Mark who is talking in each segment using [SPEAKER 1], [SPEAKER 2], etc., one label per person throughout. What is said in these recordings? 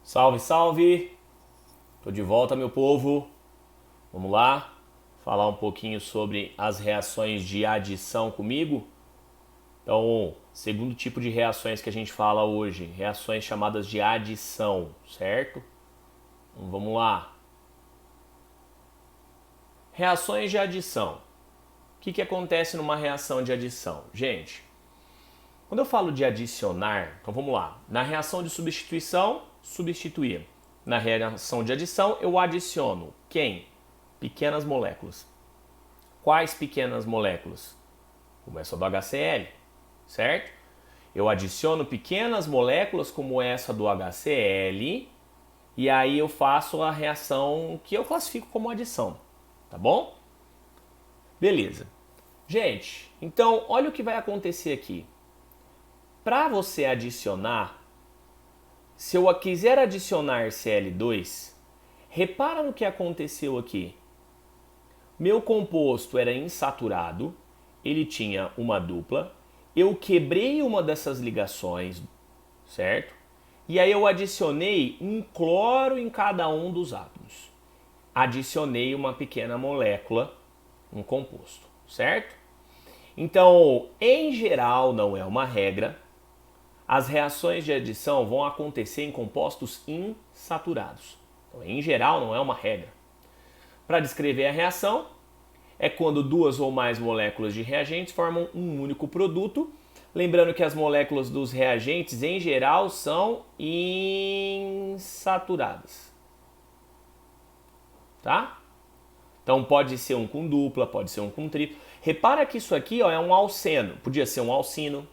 [SPEAKER 1] Salve, salve! Tô de volta, meu povo. Vamos lá falar um pouquinho sobre as reações de adição comigo. Então, segundo tipo de reações que a gente fala hoje, reações chamadas de adição, certo? Então, vamos lá. Reações de adição. O que acontece numa reação de adição? Gente, quando eu falo de adicionar, então vamos lá. Na reação de substituição, substituir. Na reação de adição, eu adiciono quem? Pequenas moléculas. Quais pequenas moléculas? Como essa do HCl, certo? Eu adiciono pequenas moléculas como essa do HCl e aí eu faço a reação que eu classifico como adição, tá bom? Beleza. Gente, então olha o que vai acontecer aqui. Para você adicionar, se eu quiser adicionar Cl2, repara no que aconteceu aqui. Meu composto era insaturado, ele tinha uma dupla, eu quebrei uma dessas ligações, certo? E aí eu adicionei um cloro em cada um dos átomos. Adicionei uma pequena molécula, um composto, certo? Então, em geral, não é uma regra, as reações de adição vão acontecer em compostos insaturados. Então, em geral, não é uma regra. Para descrever a reação, é quando duas ou mais moléculas de reagentes formam um único produto. Lembrando que as moléculas dos reagentes, em geral, são insaturadas. Tá? Então pode ser um com dupla, pode ser um com triplo. Repara que isso aqui ó, é um alceno. Podia ser um alcino,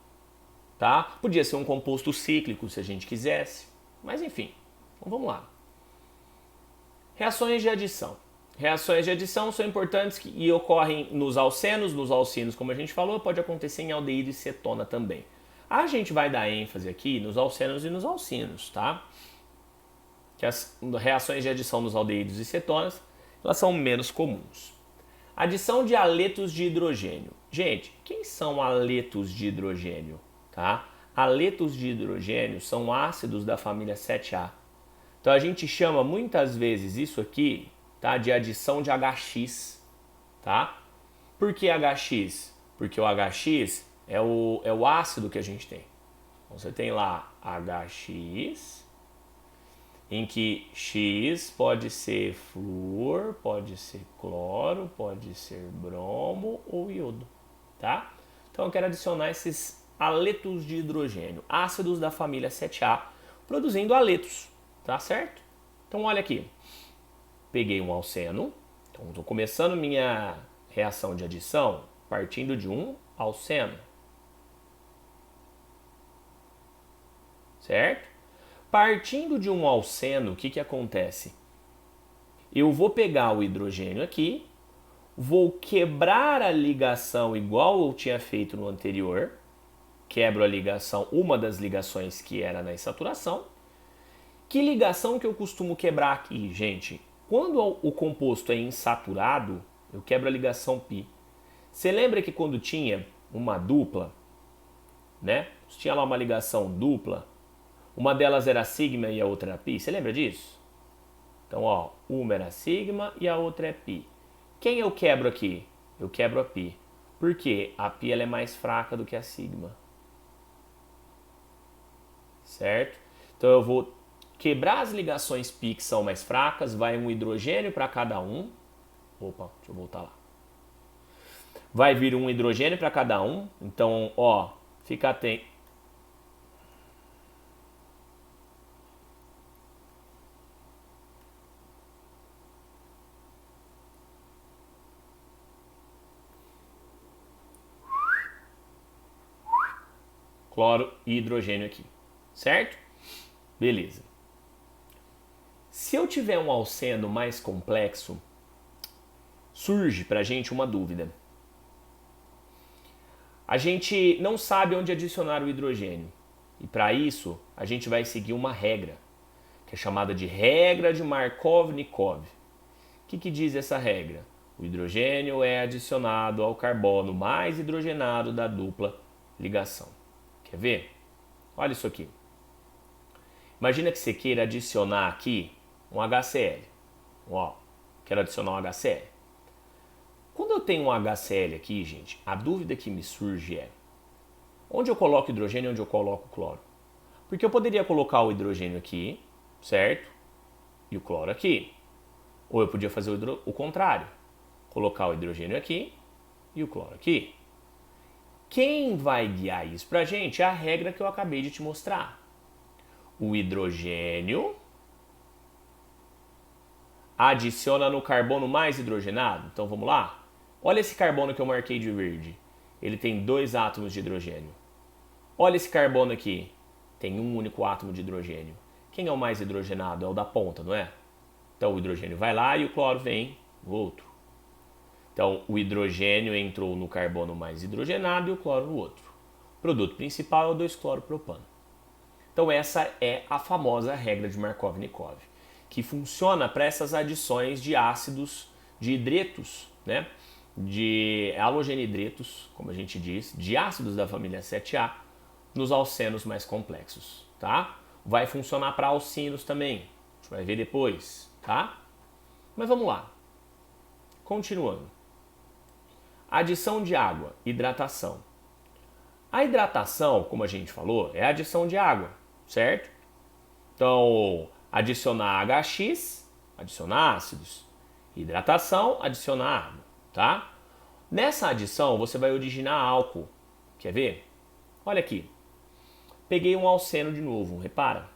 [SPEAKER 1] tá? Podia ser um composto cíclico, se a gente quisesse. Mas enfim, então vamos lá. Reações de adição. Reações de adição são importantes e ocorrem nos alcinos, como a gente falou, pode acontecer em aldeído e cetona também. A gente vai dar ênfase aqui nos alcenos e nos alcinos, tá? Que as reações de adição nos aldeídos e cetonas, elas são menos comuns. Adição de aletos de hidrogênio. Gente, quem são aletos de hidrogênio, tá? Aletos de hidrogênio são ácidos da família 7A. Então a gente chama muitas vezes isso aqui, tá, de adição de HX, tá? Por que HX? Porque o HX é o ácido que a gente tem. Então você tem lá HX, em que X pode ser flúor, pode ser cloro, pode ser bromo ou iodo, tá? Então eu quero adicionar esses aletos de hidrogênio, ácidos da família 7A, produzindo aletos, tá certo? Então olha aqui, peguei um alceno, então estou começando minha reação de adição partindo de um alceno, certo? Partindo de um alceno, o que acontece? Eu vou pegar o hidrogênio aqui, vou quebrar a ligação igual eu tinha feito no anterior, quebro a ligação, uma das ligações que era na insaturação. Que ligação que eu costumo quebrar aqui, gente? Quando o composto é insaturado, eu quebro a ligação π. Você lembra que quando tinha uma dupla, né? Tinha lá uma ligação dupla, uma delas era sigma e a outra era π. Você lembra disso? Então, ó, uma era sigma e a outra é π. Quem eu quebro aqui? Eu quebro a π. Por quê? A π ela é mais fraca do que a sigma. Certo? Então eu vou quebrar as ligações π que são mais fracas, vai um hidrogênio para cada um. Opa, deixa eu voltar lá. Vai vir um hidrogênio para cada um. Então, ó, fica atento. Cloro e hidrogênio aqui, certo? Beleza. Se eu tiver um alceno mais complexo, surge pra gente uma dúvida. A gente não sabe onde adicionar o hidrogênio. E para isso, a gente vai seguir uma regra, que é chamada de regra de Markov-Nikov. O que diz essa regra? O hidrogênio é adicionado ao carbono mais hidrogenado da dupla ligação. Quer ver? Olha isso aqui. Imagina que você queira adicionar aqui um HCl. Ó, quero adicionar um HCl. Quando eu tenho um HCl aqui, gente, a dúvida que me surge é: onde eu coloco hidrogênio e onde eu coloco cloro? Porque eu poderia colocar o hidrogênio aqui, certo? E o cloro aqui. Ou eu podia fazer o contrário. Colocar o hidrogênio aqui e o cloro aqui. Quem vai guiar isso pra gente é a regra que eu acabei de te mostrar. O hidrogênio adiciona no carbono mais hidrogenado. Então vamos lá? Olha esse carbono que eu marquei de verde. Ele tem 2 átomos de hidrogênio. Olha esse carbono aqui. Tem um único átomo de hidrogênio. Quem é o mais hidrogenado? É o da ponta, não é? Então o hidrogênio vai lá e o cloro vem no outro. Então o hidrogênio entrou no carbono mais hidrogenado e o cloro no outro. O produto principal é o 2-cloropropano. Então essa é a famosa regra de Markov-Nikov, que funciona para essas adições de ácidos, de hidretos, né? De halogenidretos, como a gente diz, de ácidos da família 7A, nos alcenos mais complexos, tá? Vai funcionar para alcinos também, a gente vai ver depois, tá? Mas vamos lá. Continuando. Adição de água, hidratação. A hidratação, como a gente falou, é a adição de água, certo? Então, adicionar HX, adicionar ácidos. Hidratação, adicionar água, tá? Nessa adição, você vai originar álcool. Quer ver? Olha aqui. Peguei um alceno de novo, repara.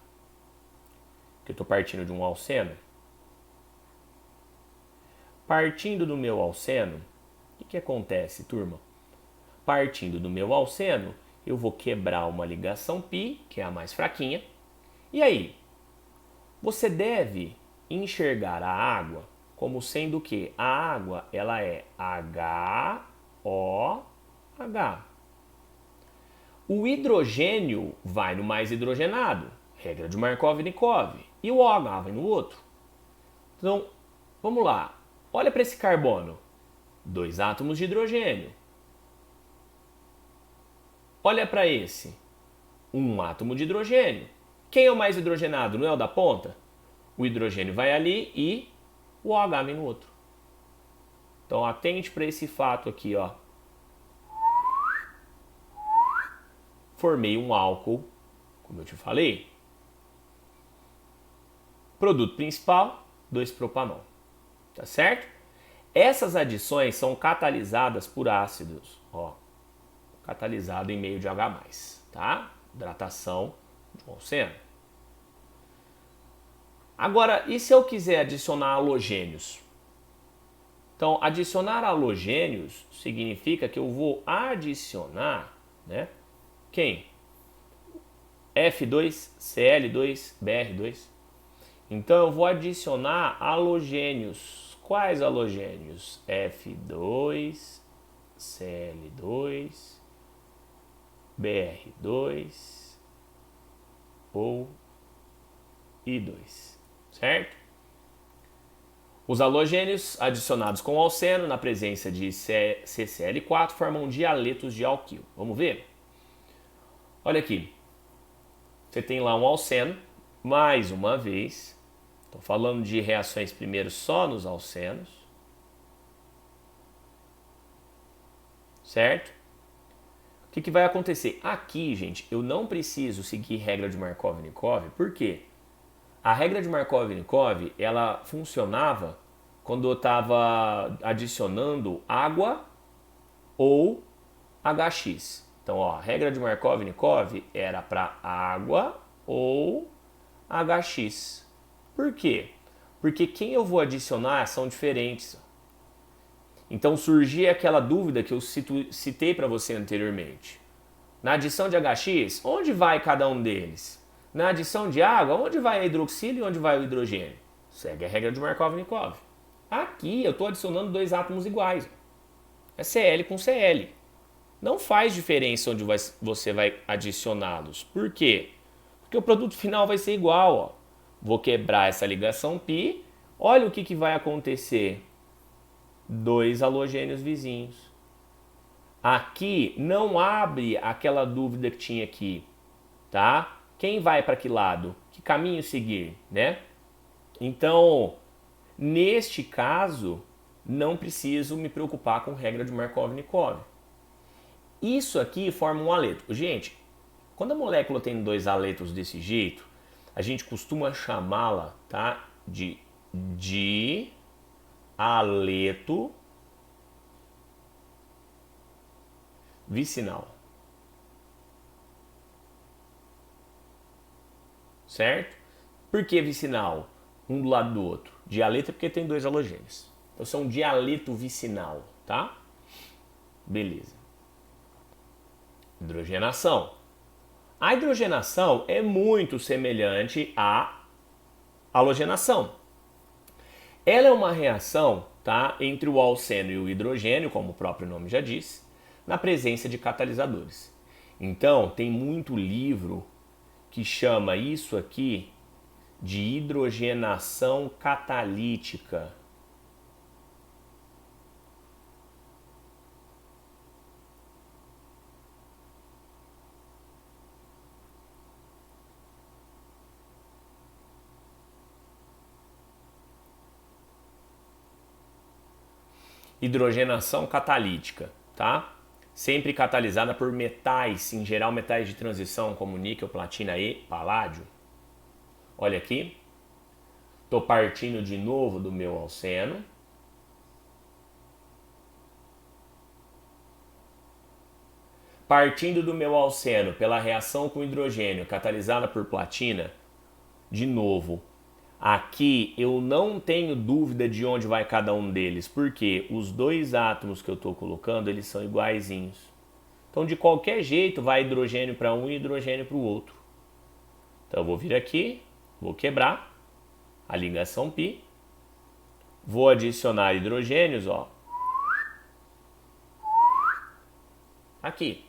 [SPEAKER 1] Que eu estou partindo de um alceno. Partindo do meu alceno, o que acontece, turma? Partindo do meu alceno, eu vou quebrar uma ligação π, que é a mais fraquinha. E aí? Você deve enxergar a água como sendo que a água ela é HOH. O hidrogênio vai no mais hidrogenado, regra de Markov-Nikov, e o OH vai no outro. Então, vamos lá. Olha para esse carbono. 2 átomos de hidrogênio. Olha para esse. 1 átomo de hidrogênio. Quem é o mais hidrogenado? Não é o da ponta? O hidrogênio vai ali e o OH vem no outro. Então atente para esse fato aqui, ó. Formei um álcool, como eu te falei. Produto principal, 2-propanol. Tá certo? Essas adições são catalisadas por ácidos, ó. Catalisado em meio de H+, tá? Hidratação de um alceno. Agora, e se eu quiser adicionar halogênios? Então, adicionar halogênios significa que eu vou adicionar, né? Quem? F2, Cl2, Br2. Então, eu vou adicionar halogênios. Quais halogênios? F2, Cl2, Br2 ou I2, certo? Os halogênios adicionados com alceno na presença de CCl4 formam dialetos de alquil. Vamos ver? Olha aqui. Você tem lá um alceno, mais uma vez. Estou falando de reações primeiro só nos alcenos. Certo? O que vai acontecer? Aqui, gente, eu não preciso seguir regra de Markov-Nikov. Por quê? A regra de Markov-Nikov, ela funcionava quando eu estava adicionando água ou HX. Então, ó, a regra de Markov-Nikov era para água ou HX. Por quê? Porque quem eu vou adicionar são diferentes. Então surgia aquela dúvida que eu citei para você anteriormente. Na adição de HX, onde vai cada um deles? Na adição de água, onde vai a hidroxílio e onde vai o hidrogênio? Segue a regra de Markov-Nikov. Aqui eu estou adicionando 2 átomos iguais. É Cl com Cl. Não faz diferença onde você vai adicioná-los. Por quê? Porque o produto final vai ser igual. Ó. Vou quebrar essa ligação π. Olha o que vai acontecer. 2 halogênios vizinhos. Aqui não abre aquela dúvida que tinha aqui, tá? Quem vai para que lado? Que caminho seguir, né? Então, neste caso, não preciso me preocupar com regra de Markov-Nikov. Isso aqui forma um aleto. Gente, quando a molécula tem dois aletos desse jeito, a gente costuma chamá-la, tá, de dialeto vicinal. Certo? Por que vicinal? Um do lado do outro. Dialeto é porque tem dois halogênios. Então são dialeto vicinal, tá? Beleza. Hidrogenação. A hidrogenação é muito semelhante à halogenação. Ela é uma reação, tá, entre o alceno e o hidrogênio, como o próprio nome já diz, na presença de catalisadores. Então, tem muito livro que chama isso aqui de hidrogenação catalítica. Hidrogenação catalítica, tá? Sempre catalisada por metais, em geral metais de transição como níquel, platina e paládio. Olha aqui, estou partindo de novo do meu alceno. Partindo do meu alceno pela reação com hidrogênio catalisada por platina, de novo, aqui eu não tenho dúvida de onde vai cada um deles, porque os dois átomos que eu estou colocando, eles são iguaizinhos. Então, de qualquer jeito, vai hidrogênio para um e hidrogênio para o outro. Então, eu vou vir aqui, vou quebrar a ligação π, vou adicionar hidrogênios, ó, aqui,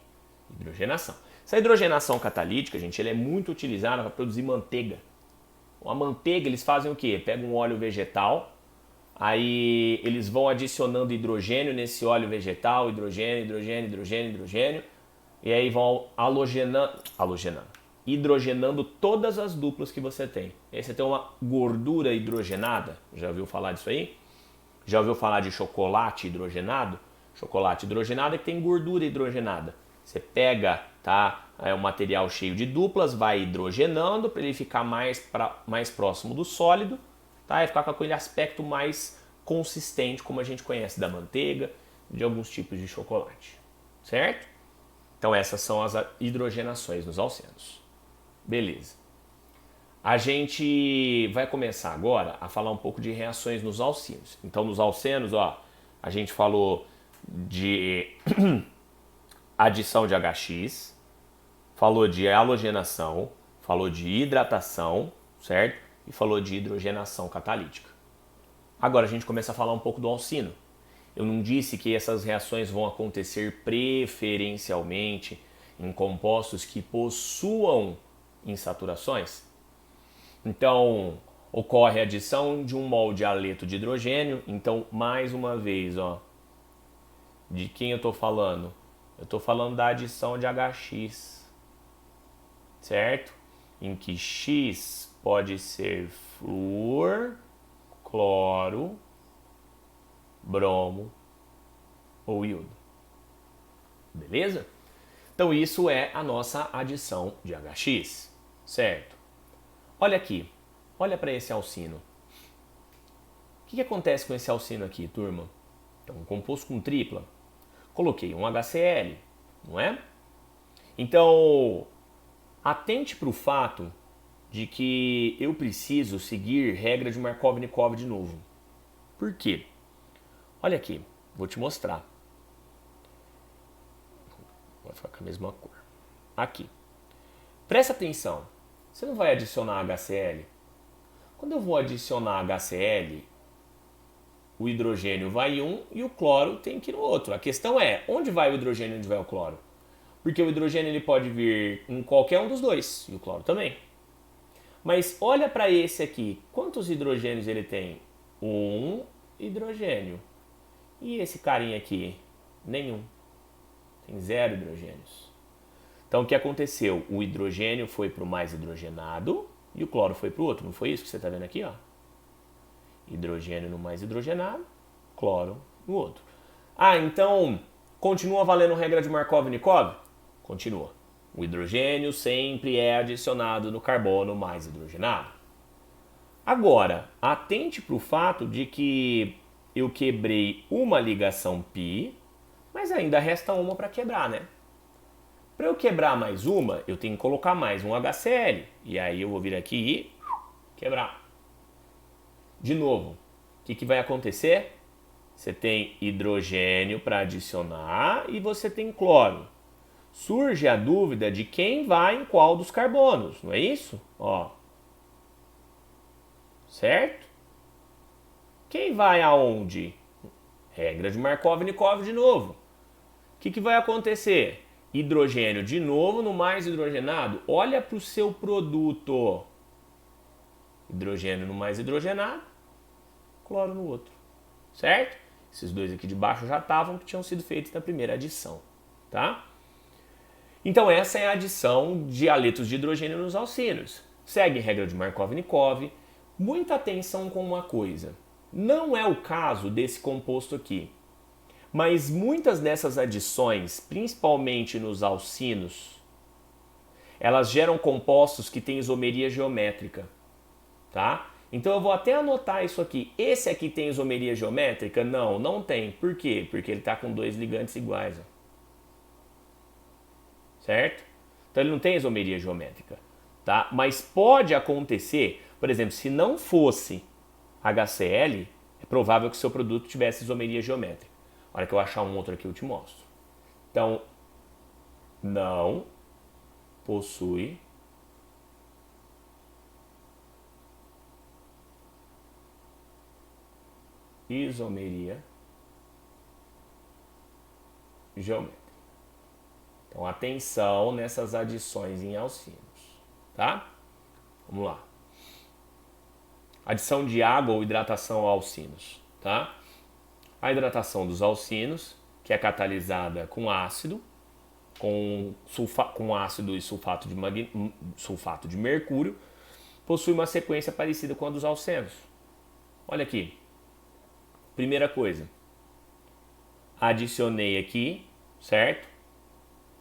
[SPEAKER 1] hidrogenação. Essa hidrogenação catalítica, gente, ela é muito utilizada para produzir manteiga. A manteiga, eles fazem o quê? Pegam um óleo vegetal, aí eles vão adicionando hidrogênio nesse óleo vegetal, hidrogênio, e aí vão hidrogenando todas as duplas que você tem. Aí você tem uma gordura hidrogenada, já ouviu falar disso aí? Já ouviu falar de chocolate hidrogenado? Chocolate hidrogenado é que tem gordura hidrogenada. Você pega, tá, um material cheio de duplas, vai hidrogenando para ele ficar mais próximo do sólido, tá, e ficar com aquele aspecto mais consistente, como a gente conhece da manteiga, de alguns tipos de chocolate, certo? Então essas são as hidrogenações nos alcenos. Beleza. A gente vai começar agora a falar um pouco de reações nos alcenos. Então nos alcenos, ó, a gente falou de adição de HX, falou de halogenação, falou de hidratação, certo? E falou de hidrogenação catalítica. Agora a gente começa a falar um pouco do alcino. Eu não disse que essas reações vão acontecer preferencialmente em compostos que possuam insaturações? Então, ocorre a adição de um mol de aleto de hidrogênio. Então, mais uma vez, ó, de quem eu estou falando? Eu estou falando da adição de HX, certo? Em que X pode ser flúor, cloro, bromo ou iodo. Beleza? Então isso é a nossa adição de HX, certo? Olha aqui, olha para esse alcino. O que acontece com esse alcino aqui, turma? É um composto com tripla. Coloquei um HCl, não é? Então, atente para o fato de que eu preciso seguir regra de Markov-Nikov de novo. Por quê? Olha aqui, vou te mostrar. Vai ficar com a mesma cor. Aqui. Presta atenção. Você não vai adicionar HCl? Quando eu vou adicionar HCl, o hidrogênio vai em um e o cloro tem que ir no outro. A questão é, onde vai o hidrogênio e onde vai o cloro? Porque o hidrogênio ele pode vir em qualquer um dos dois, e o cloro também. Mas olha para esse aqui, quantos hidrogênios ele tem? Um hidrogênio. E esse carinha aqui? Nenhum. Tem 0 hidrogênios. Então o que aconteceu? O hidrogênio foi para o mais hidrogenado e o cloro foi para o outro. Não foi isso que você está vendo aqui? Ó? Hidrogênio no mais hidrogenado, cloro no outro. Ah, então continua valendo regra de Markov-Nikov? Continua. O hidrogênio sempre é adicionado no carbono mais hidrogenado. Agora, atente para o fato de que eu quebrei uma ligação π, mas ainda resta uma para quebrar, né? Para eu quebrar mais uma, eu tenho que colocar mais um HCl. E aí eu vou vir aqui e quebrar. De novo, o que vai acontecer? Você tem hidrogênio para adicionar e você tem cloro. Surge a dúvida de quem vai em qual dos carbonos, não é isso? Ó. Certo? Quem vai aonde? Regra de Markov-Nikov de novo. O que vai acontecer? Hidrogênio de novo no mais hidrogenado. Olha para o seu produto. Hidrogênio no mais hidrogenado, cloro no outro. Certo? Esses dois aqui de baixo já estavam, que tinham sido feitos na primeira adição. Tá? Então essa é a adição de haletos de hidrogênio nos alcínios. Segue regra de Markov-Nikov. Muita atenção com uma coisa. Não é o caso desse composto aqui. Mas muitas dessas adições, principalmente nos alcinos, elas geram compostos que têm isomeria geométrica. Tá? Então eu vou até anotar isso aqui. Esse aqui tem isomeria geométrica? Não, não tem. Por quê? Porque ele está com dois ligantes iguais. Ó. Certo? Então ele não tem isomeria geométrica. Tá? Mas pode acontecer, por exemplo, se não fosse HCl, é provável que o seu produto tivesse isomeria geométrica. A hora que eu achar um outro aqui eu te mostro. Então, não possui isomeria geométrica. Então, atenção nessas adições em alcinos, tá? Vamos lá. Adição de água ou hidratação a alcinos, tá? A hidratação dos alcinos, que é catalisada com ácido, com ácido e sulfato de mercúrio, possui uma sequência parecida com a dos alcenos. Olha aqui. Primeira coisa, adicionei aqui, certo?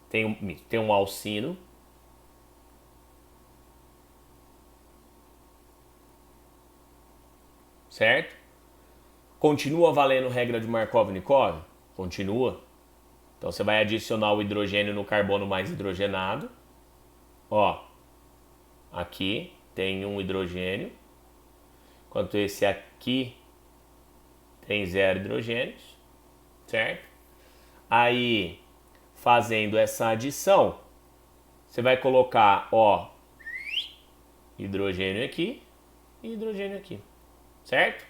[SPEAKER 1] Tem um alcino. Certo? Continua valendo regra de Markov-Nikov? Continua. Então você vai adicionar o hidrogênio no carbono mais hidrogenado. Ó, aqui tem um hidrogênio, enquanto esse aqui tem 0 hidrogênios, certo? Aí, fazendo essa adição, você vai colocar, ó, hidrogênio aqui e hidrogênio aqui, certo?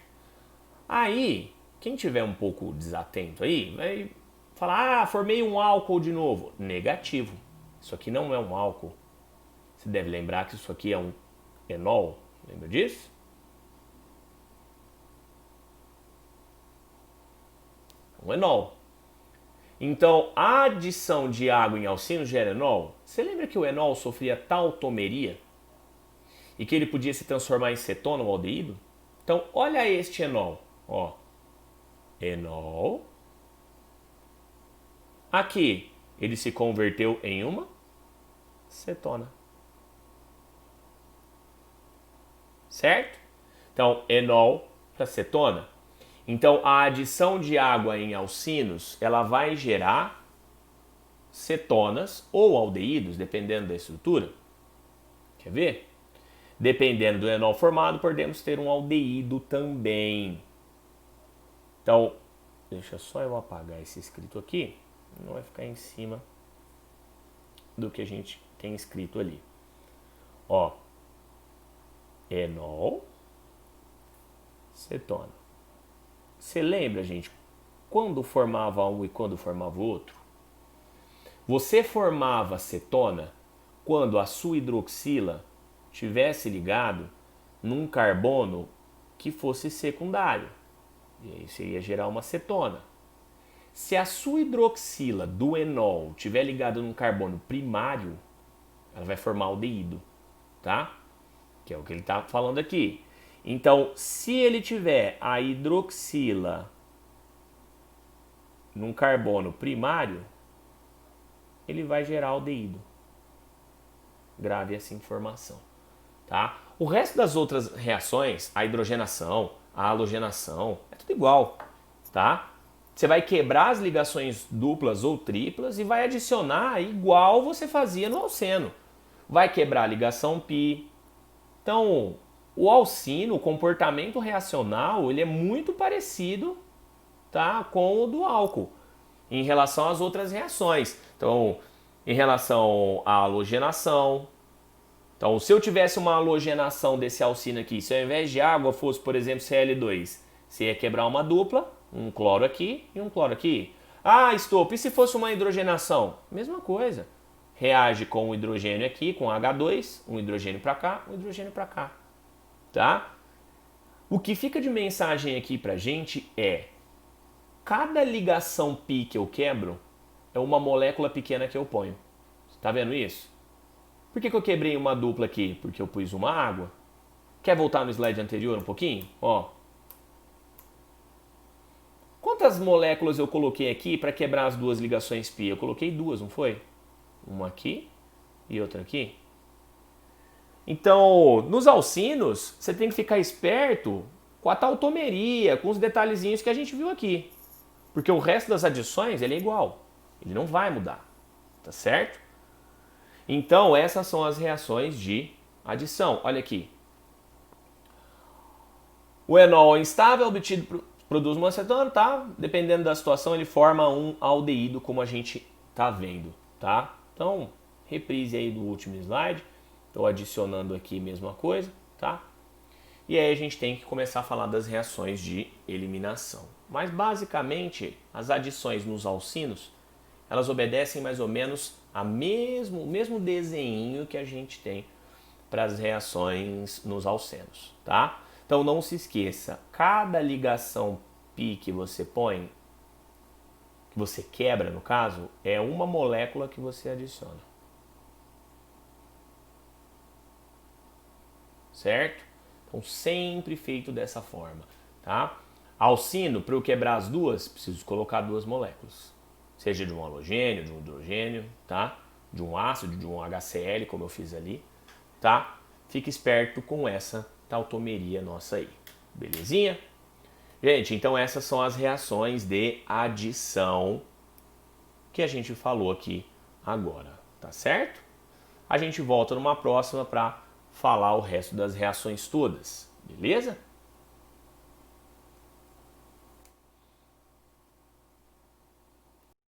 [SPEAKER 1] Aí, quem tiver um pouco desatento aí, vai falar, formei um álcool de novo. Negativo. Isso aqui não é um álcool. Você deve lembrar que isso aqui é um enol. Lembra disso? Um enol. Então, a adição de água em alcino gera enol. Você lembra que o enol sofria tautomeria? E que ele podia se transformar em cetona ou aldeído? Então, olha este enol. Ó, enol. Aqui, ele se converteu em uma cetona. Certo? Então, enol para cetona. Então, a adição de água em alcinos, ela vai gerar cetonas ou aldeídos, dependendo da estrutura. Quer ver? Dependendo do enol formado, podemos ter um aldeído também. Então, deixa só eu apagar esse escrito aqui. Não vai ficar em cima do que a gente tem escrito ali. Ó, enol, cetona. Você lembra, gente, quando formava um e quando formava o outro? Você formava cetona quando a sua hidroxila tivesse ligado num carbono que fosse secundário. E aí você ia gerar uma cetona. Se a sua hidroxila do enol estiver ligada num carbono primário, ela vai formar aldeído, tá? Que é o que ele está falando aqui. Então, se ele tiver a hidroxila num carbono primário, ele vai gerar aldeído. Grave essa informação, tá? O resto das outras reações, a hidrogenação, a halogenação, é tudo igual, tá? Você vai quebrar as ligações duplas ou triplas e vai adicionar igual você fazia no alceno. Vai quebrar a ligação π. Então, o alcino, o comportamento reacional, ele é muito parecido, tá, com o do álcool em relação às outras reações. Então, em relação à halogenação. Então, se eu tivesse uma halogenação desse alcino aqui, se ao invés de água fosse, por exemplo, Cl2, você ia quebrar uma dupla, um cloro aqui e um cloro aqui. Ah, Estopa, e se fosse uma hidrogenação? Mesma coisa. Reage com o hidrogênio aqui, com H2, um hidrogênio para cá, um hidrogênio para cá. Tá? O que fica de mensagem aqui pra gente é: cada ligação π que eu quebro é uma molécula pequena que eu ponho. Tá vendo isso? Por que eu quebrei uma dupla aqui? Porque eu pus uma água. Quer voltar no slide anterior um pouquinho? Ó. Quantas moléculas eu coloquei aqui para quebrar as duas ligações π? Eu coloquei duas, não foi? Uma aqui e outra aqui. Então, nos alcinos, você tem que ficar esperto com a tautomeria, com os detalhezinhos que a gente viu aqui. Porque o resto das adições, ele é igual. Ele não vai mudar. Tá certo? Então, essas são as reações de adição. Olha aqui. O enol instável obtido produz monoacetano, tá? Dependendo da situação, ele forma um aldeído, como a gente tá vendo, tá? Então, reprise aí do último slide. Estou adicionando aqui a mesma coisa, tá? E aí a gente tem que começar a falar das reações de eliminação. Mas, basicamente, as adições nos alcinos, elas obedecem mais ou menos o mesmo desenho que a gente tem para as reações nos alcenos, tá? Então não se esqueça, cada ligação π que você põe, que você quebra no caso, é uma molécula que você adiciona. Certo? Então sempre feito dessa forma, tá? Alcino, para eu quebrar as duas, preciso colocar duas moléculas. Seja de um halogênio, de um hidrogênio, tá? De um ácido, de um HCl, como eu fiz ali, tá? Fique esperto com essa tautomeria nossa aí, belezinha? Gente, então essas são as reações de adição que a gente falou aqui agora, tá certo? A gente volta numa próxima para falar o resto das reações todas, beleza?